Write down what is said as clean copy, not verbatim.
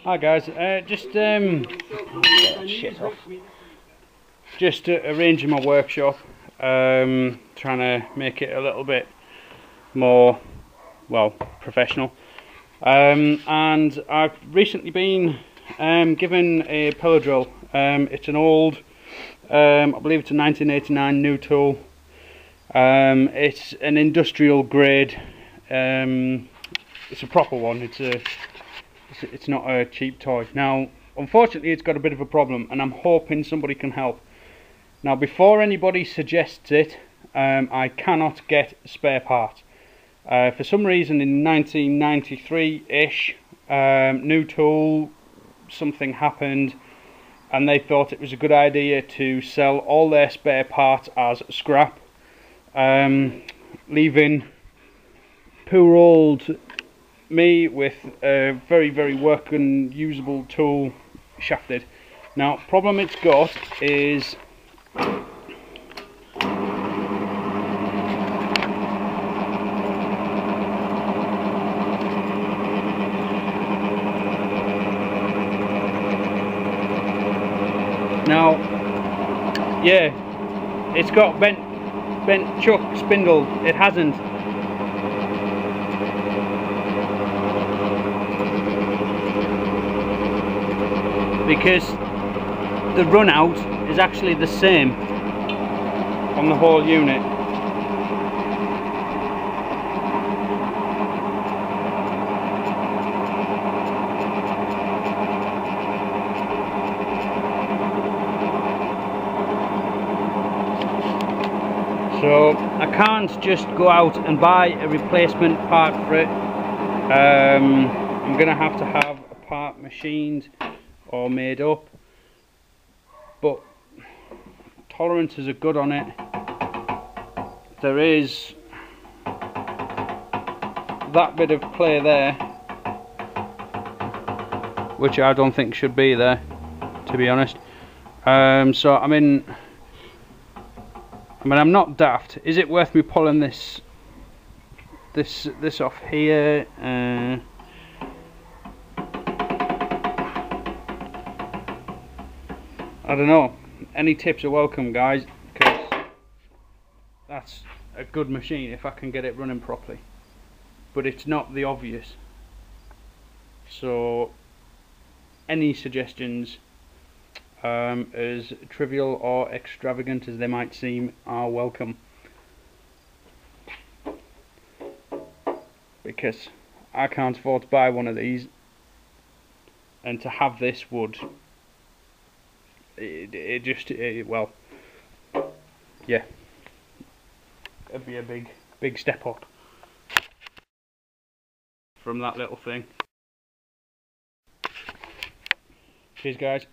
Hi guys, just get that shit off. Just arranging my workshop, trying to make it a little bit more, well, professional. And I've recently been given a pillar drill. It's an old, I believe it's a 1989 new tool. It's an industrial grade. It's a proper one. It's not a cheap toy. Now, unfortunately, it's got a bit of a problem, and I'm hoping somebody can help. Now, before anybody suggests it, I cannot get spare parts. For some reason, in 1993-ish, new tool, something happened, and they thought it was a good idea to sell all their spare parts as scrap, leaving poor old me with a very, very working, usable tool shafted. Now, problem it's got is now, yeah, it's got bent chuck spindle. It hasn't. Because the runout is actually the same on the whole unit. So I can't just go out and buy a replacement part for it. I'm gonna have to have a part machined or made up, but tolerances are good on it. There is that bit of play there, which I don't think should be there, to be honest. So I mean, I'm not daft. Is it worth me pulling this off here? I don't know. Any tips are welcome, guys, because that's a good machine if I can get it running properly. But it's not the obvious. So any suggestions, as trivial or extravagant as they might seem, are welcome. Because I can't afford to buy one of these, and to have this would... well, yeah, it'd be a big step up from that little thing. Cheers, guys.